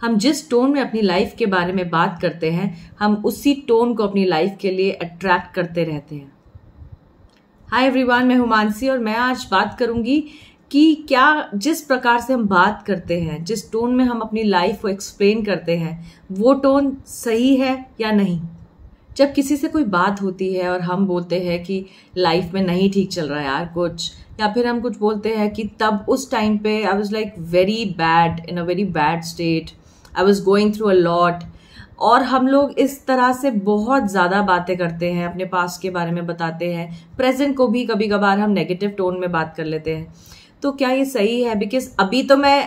हम जिस टोन में अपनी लाइफ के बारे में बात करते हैं, हम उसी टोन को अपनी लाइफ के लिए अट्रैक्ट करते रहते हैं। हाय एवरीवन, मैं हूं मानसी और मैं आज बात करूंगी कि क्या जिस प्रकार से हम बात करते हैं, जिस टोन में हम अपनी लाइफ को एक्सप्लेन करते हैं, वो टोन सही है या नहीं। जब किसी से कोई बात होती है और हम बोलते हैं कि लाइफ में नहीं ठीक चल रहा है यार कुछ, या फिर हम कुछ बोलते हैं कि तब उस टाइम पे I was like very bad, in a very bad state, I was going through a lot. और हम लोग इस तरह से बहुत ज़्यादा बातें करते हैं, अपने पास्ट के बारे में बताते हैं, प्रेजेंट को भी कभी कभार हम नेगेटिव टोन में बात कर लेते हैं। तो क्या ये सही है? बिकॉज अभी तो मैं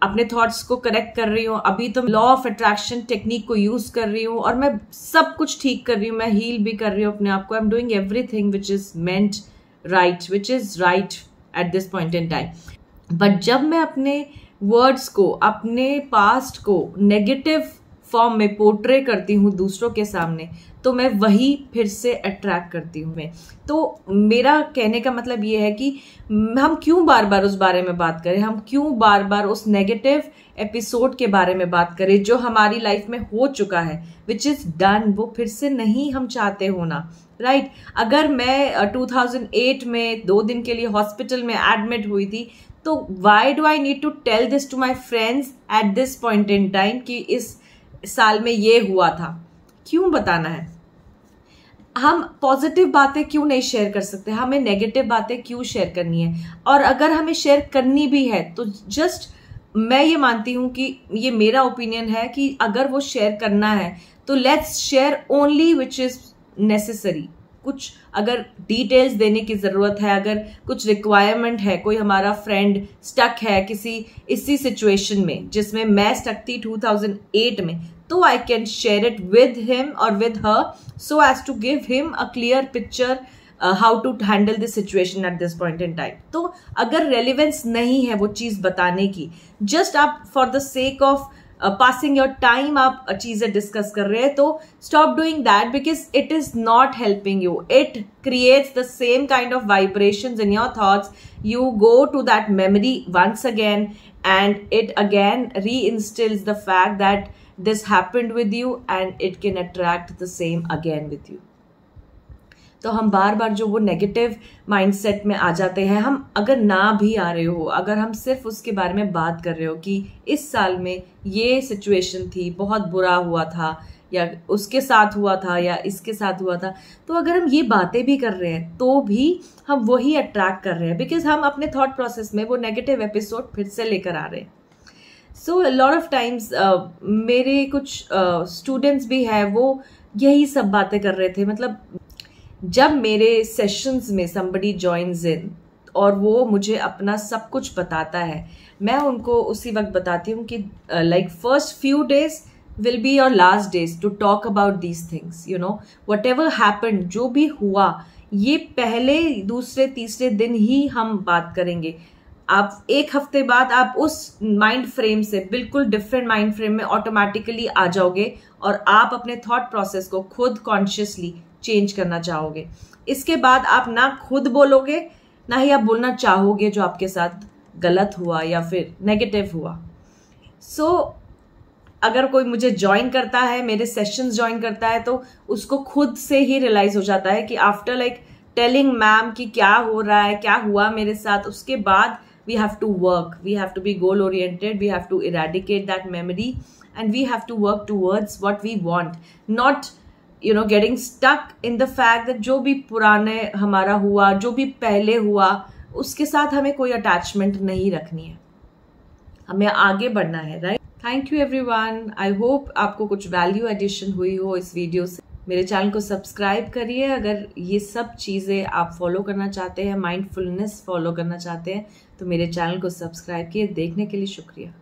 अपने थॉट्स को करेक्ट कर रही हूँ, अभी तो लॉ ऑफ अट्रैक्शन टेक्निक को यूज कर रही हूँ और मैं सब कुछ ठीक कर रही हूँ, मैं हील भी कर रही हूँ अपने आप को। I am doing everything which is meant right, which is right eight this point in time. But जब मैं अपने वर्ड्स को, अपने पास्ट को नेगेटिव फॉर्म में पोर्ट्रे करती हूँ दूसरों के सामने, तो मैं वही फिर से अट्रैक्ट करती हूँ मैं। तो मेरा कहने का मतलब ये है कि हम क्यों बार बार उस बारे में बात करें, हम क्यों बार बार उस नेगेटिव एपिसोड के बारे में बात करें जो हमारी लाइफ में हो चुका है, विच इज डन। वो फिर से नहीं हम चाहते होना, राइट। अगर मैं 2008 में 2 दिन के लिए हॉस्पिटल में एडमिट हुई थी, तो why do I need to tell this to my friends at this point in time कि इस साल में ये हुआ था? क्यों बताना है? हम पॉजिटिव बातें क्यों नहीं शेयर कर सकते? हमें नेगेटिव बातें क्यों शेयर करनी है? और अगर हमें शेयर करनी भी है तो जस्ट मैं ये मानती हूं कि ये मेरा ओपिनियन है कि अगर वो शेयर करना है तो let's share only which is necessary. कुछ अगर डिटेल्स देने की जरूरत है, अगर कुछ रिक्वायरमेंट है, कोई हमारा फ्रेंड स्टक है इसी सिचुएशन में जिसमें मैं स्टक थी 2008 में, तो I can share it with him और with her so as to give him a clear picture how to handle this situation at this point in time. तो अगर रेलिवेंस नहीं है वो चीज बताने की, जस्ट आप for the sake of passing your time आप चीजें डिस्कस कर रहे हैं, तो stop doing that because it is not helping you. It creates the same kind of vibrations in your thoughts. You go to that memory once again and it again reinstills the fact that this happened with you and it can attract the same again with you. तो हम बार बार जो वो negative mindset में आ जाते हैं, हम अगर ना भी आ रहे हो, अगर हम सिर्फ उसके बारे में बात कर रहे हो कि इस साल में ये सिचुएशन थी, बहुत बुरा हुआ था, या उसके साथ हुआ था, या इसके साथ हुआ था, तो अगर हम ये बातें भी कर रहे हैं तो भी हम वही अट्रैक्ट कर रहे हैं बिकॉज हम अपने थॉट प्रोसेस में वो नेगेटिव एपिसोड फिर से लेकर आ रहे हैं। सो लॉट ऑफ टाइम्स मेरे कुछ स्टूडेंट्स भी हैं, वो यही सब बातें कर रहे थे। मतलब जब मेरे सेशंस में somebody joins in और वो मुझे अपना सब कुछ बताता है, मैं उनको उसी वक्त बताती हूँ कि like first few days will be your last days to talk about these things, you know, whatever happened, जो भी हुआ, ये पहले, दूसरे, तीसरे दिन ही हम बात करेंगे। आप 1 हफ्ते बाद आप उस माइंड फ्रेम से बिल्कुल डिफरेंट माइंड फ्रेम में ऑटोमेटिकली आ जाओगे और आप अपने थॉट प्रोसेस को खुद कॉन्शियसली चेंज करना चाहोगे। इसके बाद आप ना खुद बोलोगे, ना ही आप बोलना चाहोगे जो आपके साथ गलत हुआ या फिर नेगेटिव हुआ। सो अगर कोई मुझे ज्वाइन करता है, मेरे सेशंस ज्वाइन करता है, तो उसको खुद से ही रियलाइज हो जाता है कि आफ्टर लाइक टेलिंग मैम कि क्या हो रहा है, क्या हुआ मेरे साथ, उसके बाद we have to work, we have to be goal oriented, we have to eradicate that memory and we have to work towards what we want, not you know getting stuck in the fact that जो भी पुराने हमारा हुआ, जो भी पहले हुआ, उसके साथ हमें कोई अटैचमेंट नहीं रखनी है, हमें आगे बढ़ना है, right. Thank you everyone, I hope आपको कुछ वैल्यू एडिशन हुई हो इस वीडियो से। मेरे चैनल को सब्सक्राइब करिए अगर ये सब चीज़ें आप फॉलो करना चाहते हैं, माइंडफुलनेस फॉलो करना चाहते हैं, तो मेरे चैनल को सब्सक्राइब किए। देखने के लिए शुक्रिया।